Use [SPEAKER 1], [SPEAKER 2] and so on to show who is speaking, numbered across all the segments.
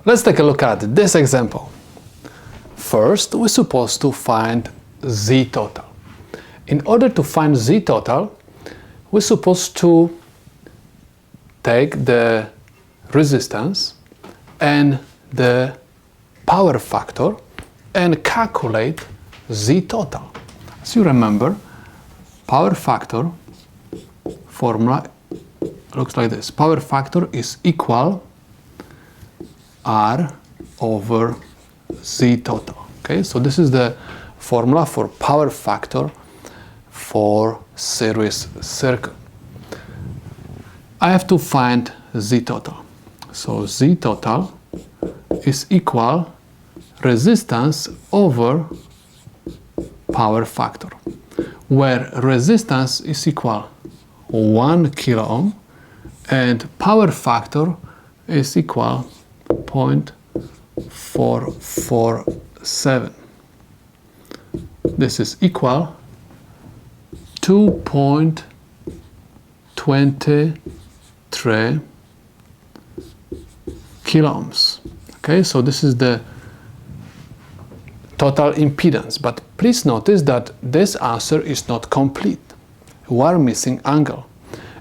[SPEAKER 1] Let's take a look at this example. First, we're supposed to find Z total. In order to find Z total, we're supposed to take the resistance and the power factor and calculate Z total. As you remember, power factor formula looks like this. Power factor is equal R over Z total. Okay, so this is the formula for power factor for series circuit. I have to find Z total. So Z total is equal resistance over power factor, where resistance is equal 1 kilo ohm and power factor is equal 0.447. This is equal 2.23 kilo ohms. Okay, so this is the total impedance, but please notice that this answer is not complete. We are missing angle.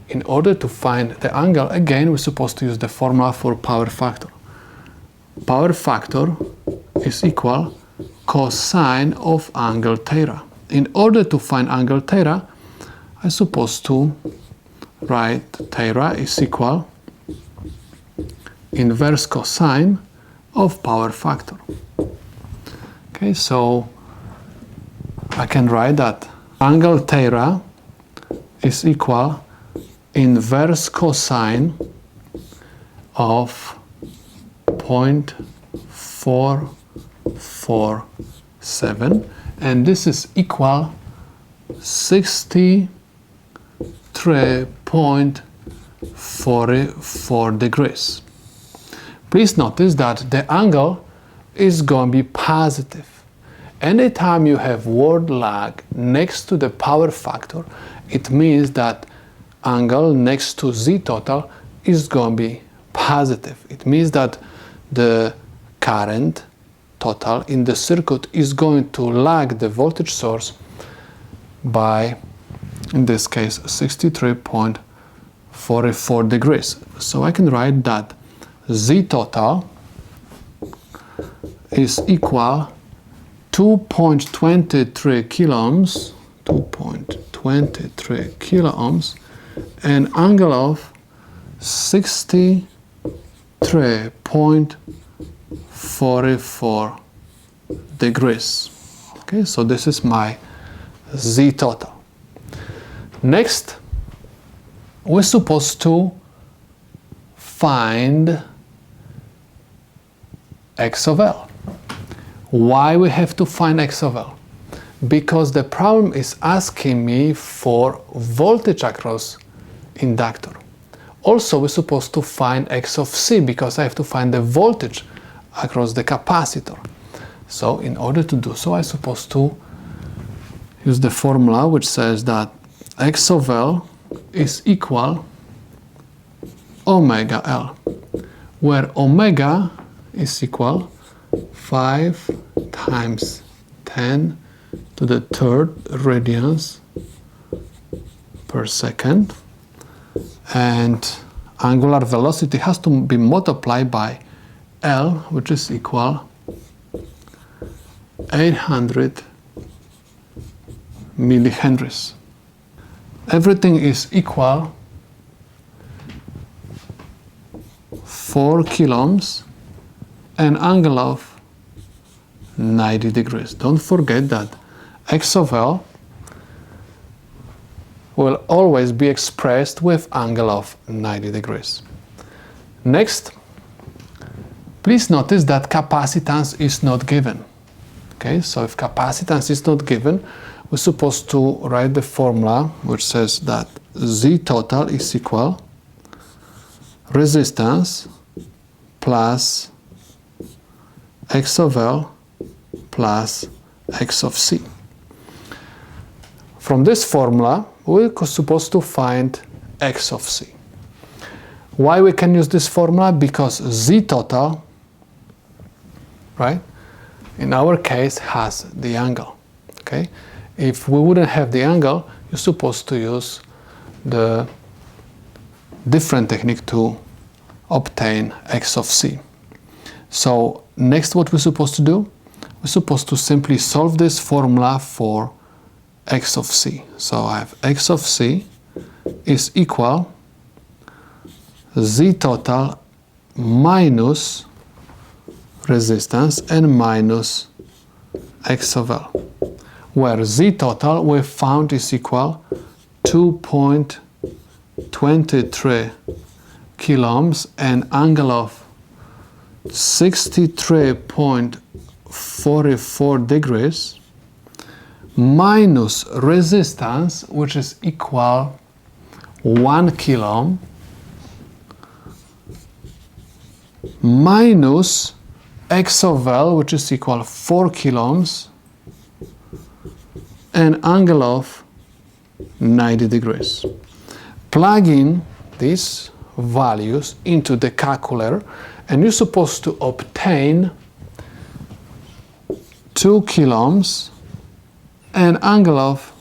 [SPEAKER 1] In order to find the angle, again, we're supposed to use the formula for power factor. Power factor is equal cosine of angle theta. In order to find angle theta, I'm supposed to write theta is equal inverse cosine of power factor. Okay, so I can write that angle theta is equal inverse cosine of 0.447, and this is equal 63.44 degrees. Please notice that the angle is going to be positive. Anytime you have word lag next to the power factor, it means that angle next to Z total is going to be positive. It means that the current total in the circuit is going to lag the voltage source by, in this case, 63.44 degrees. So I can write that Z total is equal 2.23 kilo ohms, 2.23 kilo ohms, and angle of 63.44 degrees. Okay, so this is my Z total. Next, we're supposed to find X of L. Why we have to find X of L? Because the problem is asking me for voltage across inductor. Also, we're supposed to find X of C because I have to find the voltage across the capacitor. So in order to do so, I'm supposed to use the formula which says that X of L is equal omega L, where omega is equal 5 times 10 to the third radians per second, and angular velocity has to be multiplied by L, which is equal 800 millihenries. Everything is equal 4 kilo ohms and angle of 90 degrees. Don't forget that X of L will always be expressed with angle of 90 degrees. Next, please notice that capacitance is not given. Okay, so if capacitance is not given, we're supposed to write the formula which says that Z total is equal resistance plus X of L plus X of C. From this formula, we're supposed to find X of C. Why we can use this formula? Because Z total right? In our case, has the angle, okay? If we wouldn't have the angle, you're supposed to use the different technique to obtain x of c. So next, what we're supposed to do? We're supposed to simply solve this formula for x of c. So I have x of c is equal z total minus resistance and minus x of L, where z total we found is equal 2.23 kilo ohms and angle of 63.44 degrees minus resistance, which is equal 1 kilo ohm, minus x of L, which is equal 4 kilo ohms, and angle of 90 degrees. Plug in these values into the calculator, and you're supposed to obtain 2 kilo ohms and angle of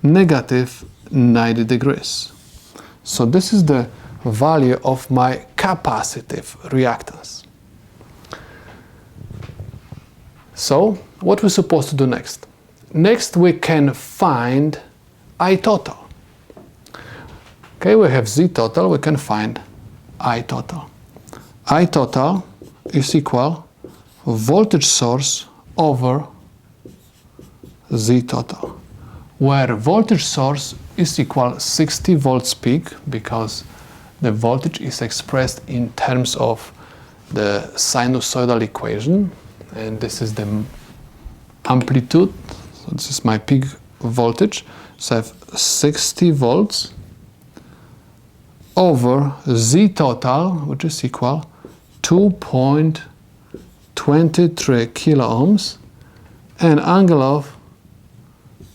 [SPEAKER 1] negative 90 degrees. So this is the value of my capacitive reactance. So what we're supposed to do next? Next we can find I total. Okay, we have Z total, we can find I total. I total is equal voltage source over Z total, where voltage source is equal 60 volts peak, because the voltage is expressed in terms of the sinusoidal equation, and this is the amplitude. So this is my peak voltage. So I have 60 volts over Z total, which is equal 2.23 kilo ohms and angle of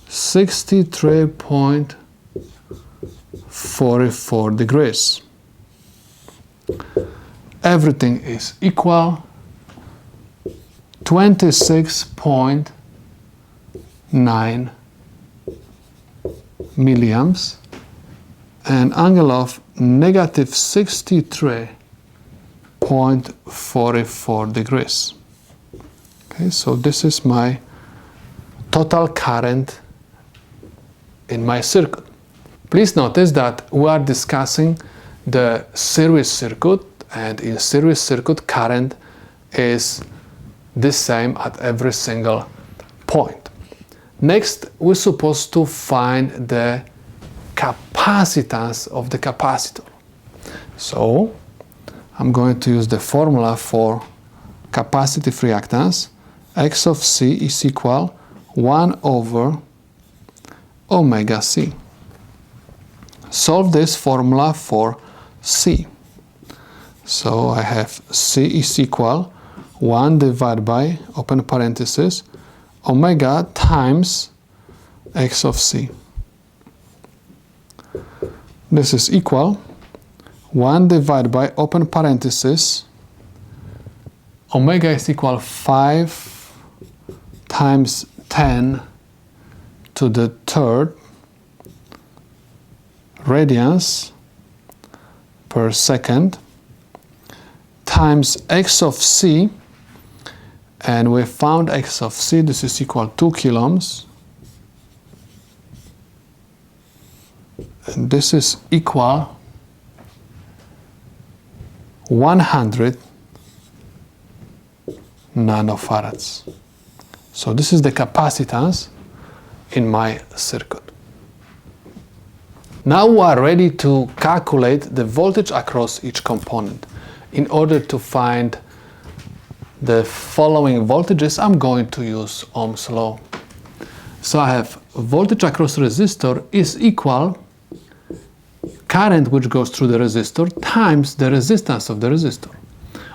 [SPEAKER 1] 63.44 degrees. Everything is equal 26.9 milliamps and angle of negative 63.44 degrees. Okay, so this is my total current in my circuit. Please notice that we are discussing the series circuit, and in series circuit current is the same at every single point. Next, we're supposed to find the capacitance of the capacitor. So I'm going to use the formula for capacitive reactance. X of C is equal 1 over omega C. Solve this formula for C. So I have C is equal 1 divided by, open parenthesis, omega times X of C. This is equal 1 divided by, open parenthesis, omega is equal 5 times 10 to the third radians per second times X of C, and we found X of C, this is equal 2 kilo ohms, and this is equal 100 nanofarads. So this is the capacitance in my circuit. Now we are ready to calculate the voltage across each component. In order to find the following voltages, I'm going to use Ohm's law. So I have voltage across resistor is equal current which goes through the resistor times the resistance of the resistor.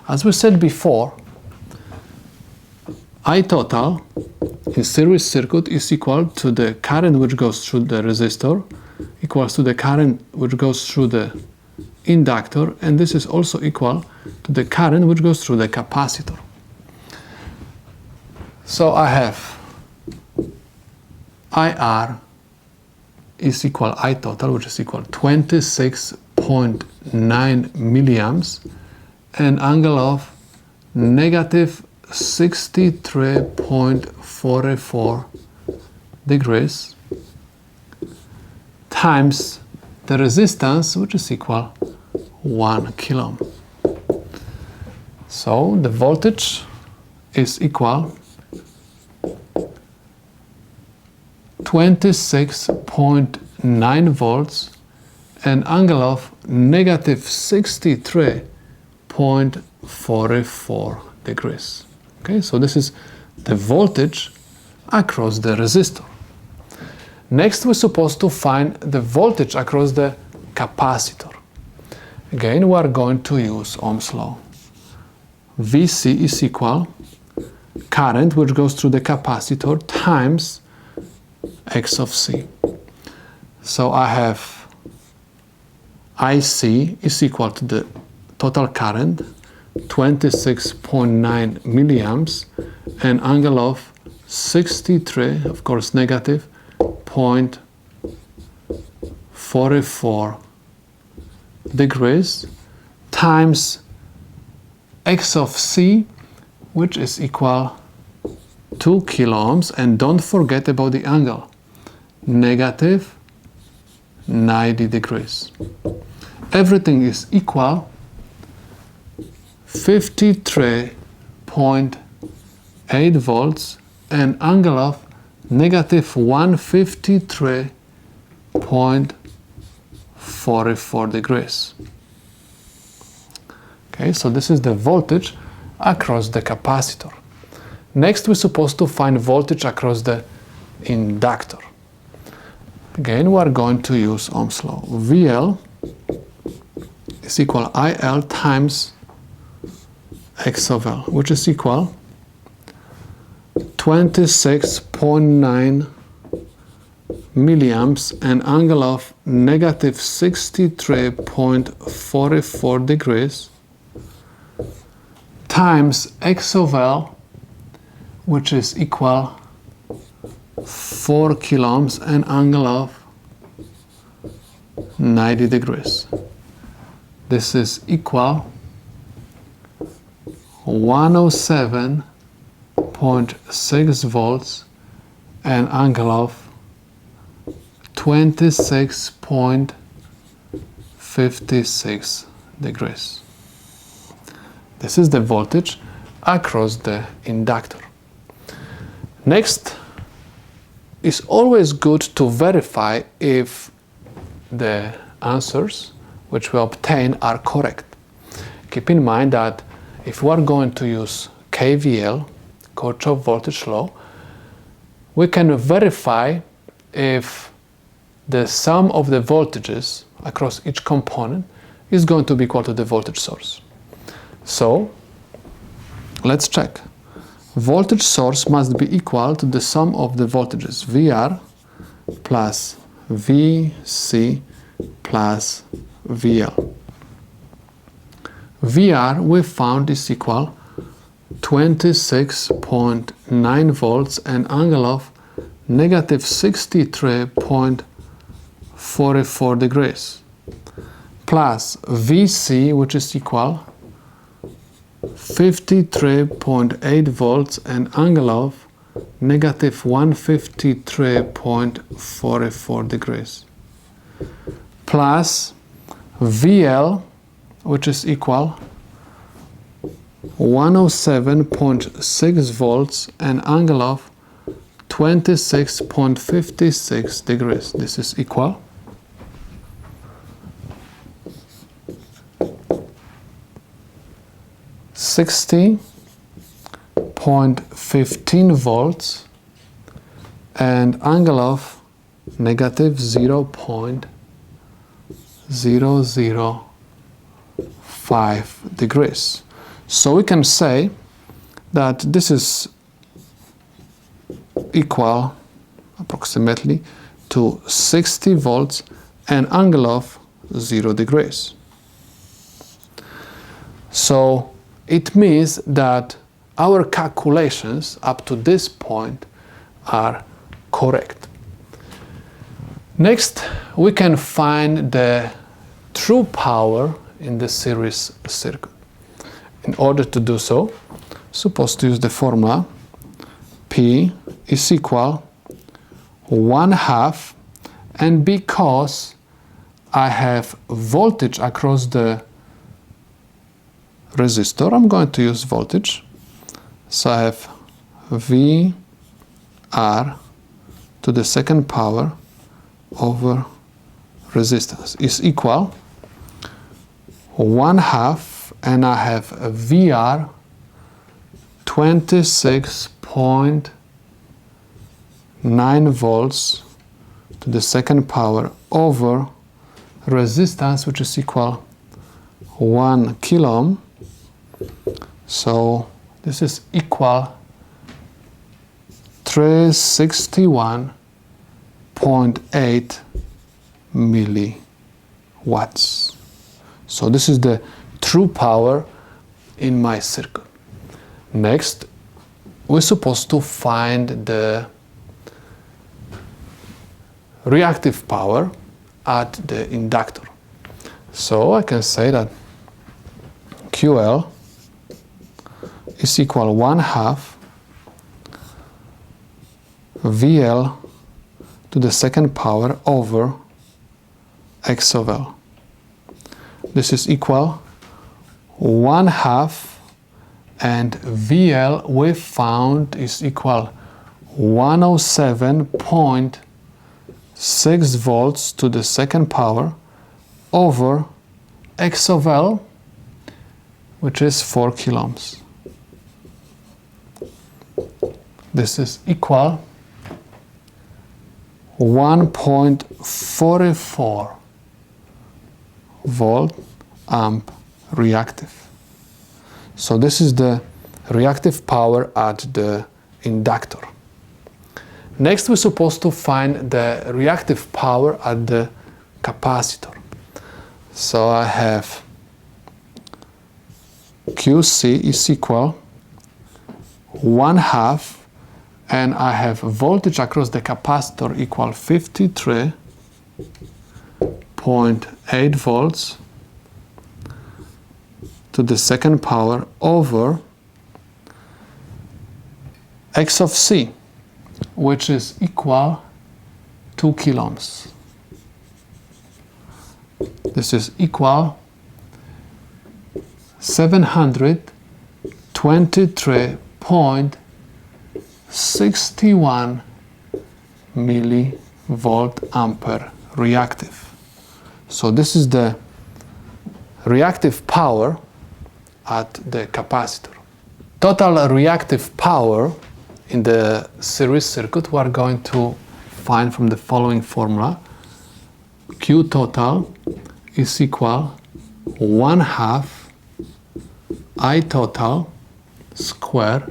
[SPEAKER 1] As we said before, I total in series circuit is equal to the current which goes through the resistor equals to the current which goes through the inductor, and this is also equal to the current which goes through the capacitor. So I have IR is equal I total, which is equal 26.9 milliamps, and angle of negative 63.44 degrees times the resistance, which is equal 1 kilo ohm. So the voltage is equal 26.9 volts and angle of negative 63.44 degrees. Okay, so this is the voltage across the resistor. Next, we're supposed to find the voltage across the capacitor. Again, we are going to use Ohm's law. VC is equal current which goes through the capacitor times X of C. So I have IC is equal to the total current, 26.9 milliamps, and angle of 63, of course negative, 0.44 degrees times X of C, which is equal 2 kilo ohms, and don't forget about the angle, negative 90 degrees. Everything is equal 53.8 volts and angle of negative 153.44 degrees. Okay, so this is the voltage across the capacitor. Next, we're supposed to find voltage across the inductor. Again, we are going to use Ohm's law. VL is equal IL times X of L, which is equal 26.9 milliamps and angle of negative 63.44 degrees times X of L, which is equal 4 kilo ohms and angle of 90 degrees. This is equal 107.6 volts and angle of 26.56 degrees. This is the voltage across the inductor. Next, it's always good to verify if the answers which we obtain are correct. Keep in mind that if we are going to use KVL, Kirchhoff voltage law, we can verify if the sum of the voltages across each component is going to be equal to the voltage source. So, let's check. Voltage source must be equal to the sum of the voltages VR plus VC plus VL. VR we found is equal 26.9 volts and angle of negative 63.44 degrees plus VC, which is equal 53.8 volts and angle of negative 153.44 degrees plus VL, which is equal 107.6 volts and angle of 26.56 degrees. This is equal 60.15 volts and angle of negative 0.005 degrees. So we can say that this is equal approximately to 60 volts and angle of 0 degrees. So it means that our calculations up to this point are correct. Next, we can find the true power in the series circuit. In order to do so, supposed to use the formula P is equal 1/2, and because I have voltage across the resistor, I'm going to use voltage. So I have VR to the second power over resistance is equal 1/2, and I have VR 26.9 volts to the second power over resistance, which is equal 1 kilo ohm. So this is equal 361.8 milliwatts. So this is the true power in my circuit. Next, we're supposed to find the reactive power at the inductor. So I can say that QL is equal 1/2 VL to the second power over X of L. This is equal 1/2, and VL we found is equal 107.6 volts to the second power over X of L, which is 4 kilo ohms. This is equal 1.44 volt amp reactive. So this is the reactive power at the inductor. Next, we're supposed to find the reactive power at the capacitor. So I have QC is equal 1/2, and I have voltage across the capacitor equal 53.8 volts to the second power over X of C, which is equal 2 kilo ohms. This is equal 723.61 millivolt ampere reactive. So this is the reactive power at the capacitor. Total reactive power in the series circuit we are going to find from the following formula. Q total is equal 1/2 I total square,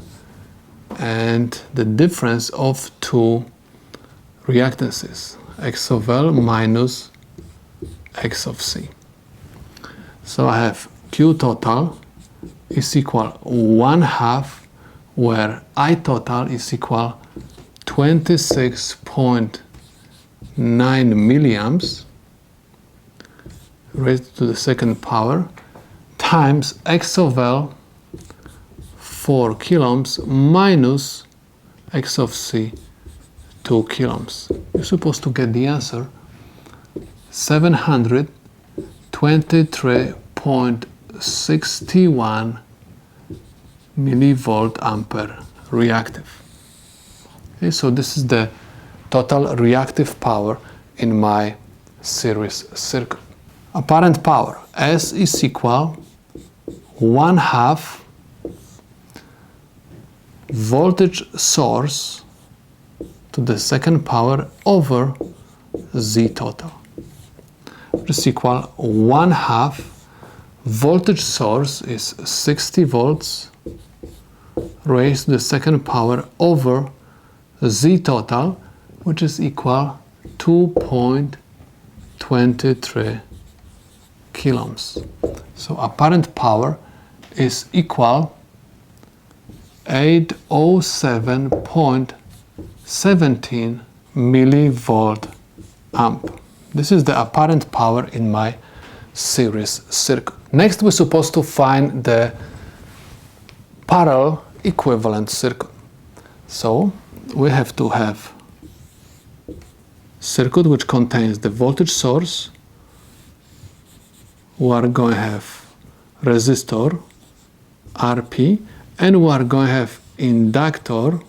[SPEAKER 1] and the difference of two reactances, X of L minus X of C. So I have Q total is equal 1/2, where I total is equal 26.9 milliamps raised to the second power times X of L 4 kilo ohms minus X of C 2 kilo ohms. You're supposed to get the answer 723.61 millivolt ampere reactive. Okay, so this is the total reactive power in my series circuit. Apparent power S is equal 1/2 voltage source to the second power over Z total, which is equal 1/2 voltage source is 60 volts raised to the second power over Z total, which is equal 2.23 kilo ohms. So apparent power is equal 807.17 millivolt amp. This is the apparent power in my series circuit. Next, we're supposed to find the parallel equivalent circuit. So we have to have circuit which contains the voltage source. We are going to have resistor RP, and we are going to have inductor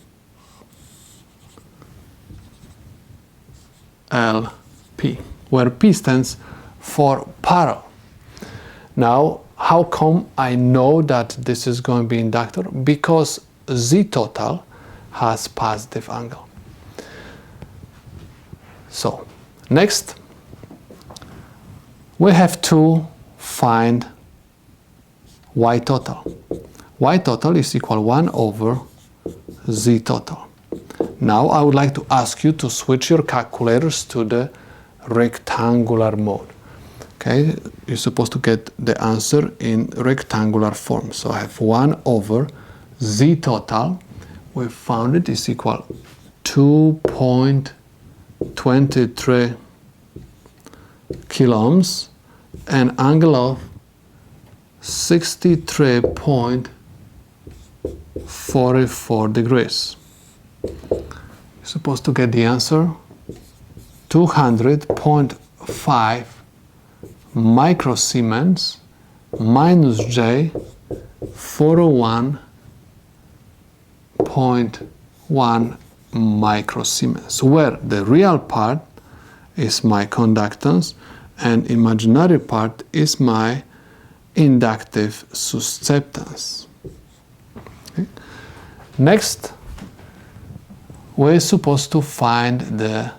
[SPEAKER 1] LP, where P stands for parallel. Now, how come I know that this is going to be inductor? Because Z total has positive angle. So, next, we have to find Y total. Y total is equal 1 over Z total. Now, I would like to ask you to switch your calculators to the rectangular mode. Okay, you're supposed to get the answer in rectangular form. So I have 1 over Z total. We found it is equal 2.23 coulombs and angle of 63.44 degrees. You're supposed to get the answer 200.5 microsiemens minus J 401.1 microsiemens, where the real part is my conductance and imaginary part is my inductive susceptance. Okay. Next, we're supposed to find the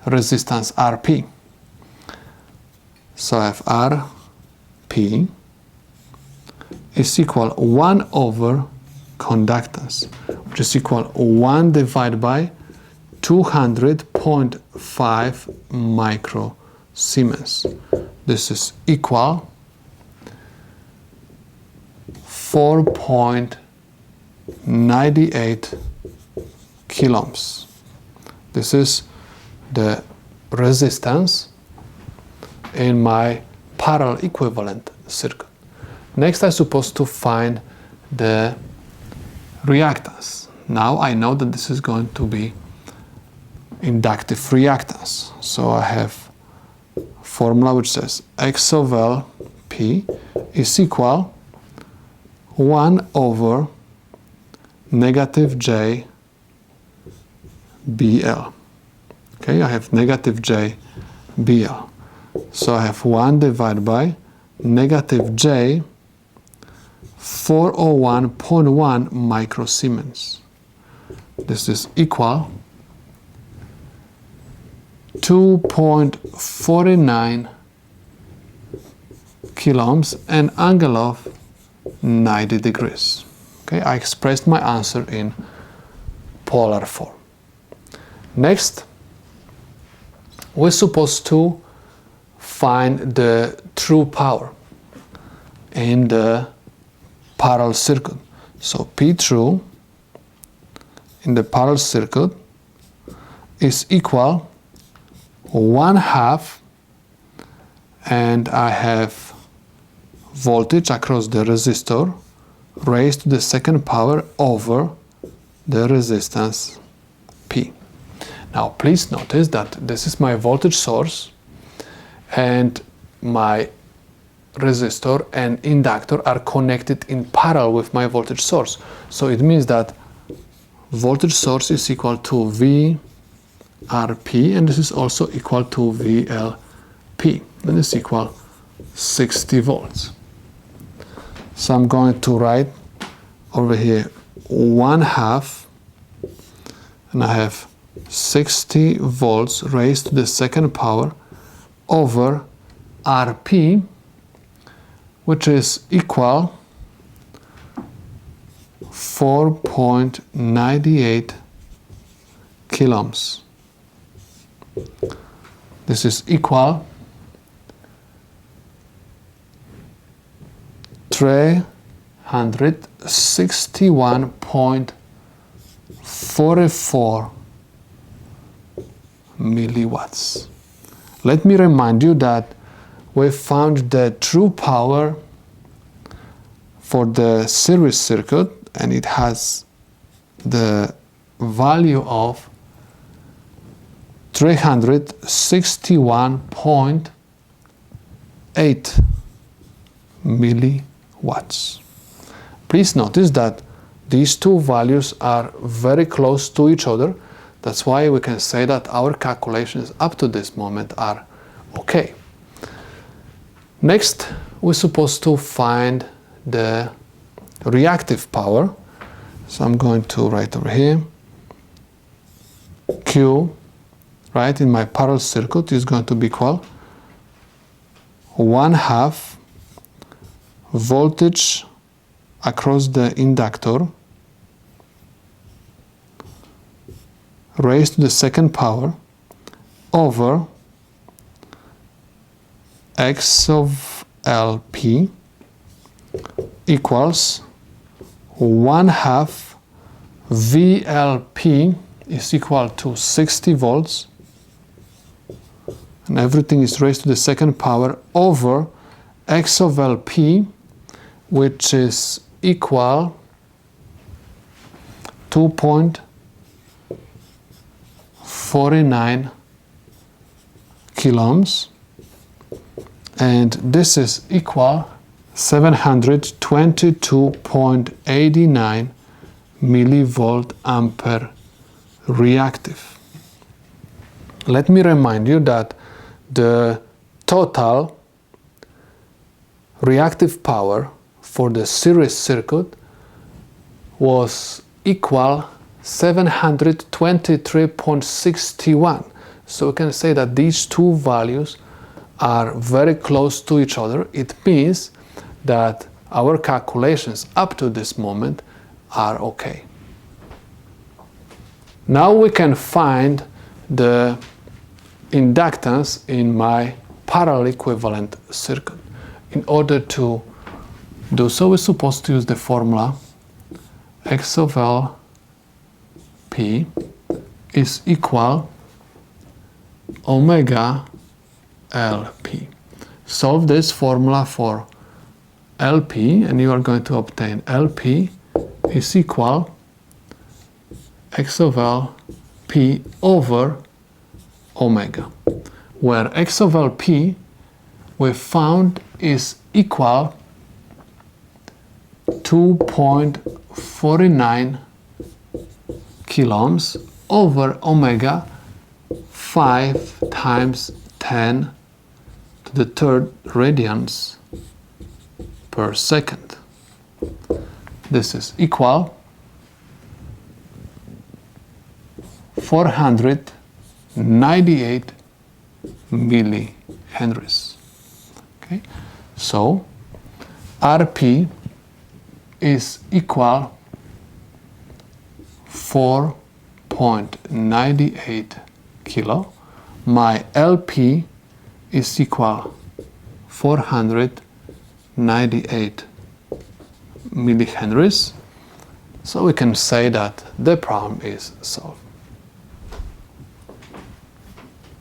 [SPEAKER 1] resistance RP. So I have RP is equal 1 over conductance, which is equal 1 divided by 200.5 microsiemens. This is equal 4.98 coulombs. This is the resistance in my parallel equivalent circuit. Next, I'm supposed to find the reactance. Now I know that this is going to be inductive reactance. So I have formula which says X of L P is equal 1 over negative J BL. Okay, I have negative J BL. So I have 1 divided by negative J 401.1 microsiemens. This is equal 2.49 coulombs and angle of 90 degrees. Okay, I expressed my answer in polar form. Next, we're supposed to find the true power in the parallel circuit. So P true in the parallel circuit is equal 1/2, and I have voltage across the resistor raised to the second power over the resistance P. Now please notice that this is my voltage source and my resistor and inductor are connected in parallel with my voltage source. So it means that voltage source is equal to VRP, and this is also equal to VLP. And it's equal 60 volts. So I'm going to write over here 1/2, and I have 60 volts raised to the second power over RP, which is equal 4.98 coulombs. This is equal 3 761.44 milliwatts. Let me remind you that we found the true power for the series circuit, and it has the value of 361.8 milliwatts. Please notice that these two values are very close to each other. That's why we can say that our calculations up to this moment are okay. Next, we're supposed to find the reactive power. So I'm going to write over here Q, right, in my parallel circuit is going to be equal 1/2 voltage across the inductor raised to the second power over X of LP equals 1/2 VLP is equal to 60 volts, and everything is raised to the second power over X of LP, which is equal 2.49 kilo ohms, and this is equal 722.89 millivolt ampere reactive. Let me remind you that the total reactive power for the series circuit was equal 723.61. So we can say that these two values are very close to each other. It means that our calculations up to this moment are okay. Now we can find the inductance in my parallel equivalent circuit. In order to do so, we're supposed to use the formula X of L P is equal omega LP. Solve this formula for LP and you are going to obtain LP is equal X of LP over omega, where X of LP we found is equal 2.49 kilo ohms over omega 5 times 10 to the third radians per second. This is equal 498 millihenries. Okay, so RP is equal 4.98 kilo. My LP is equal 498 millihenries. So we can say that the problem is solved.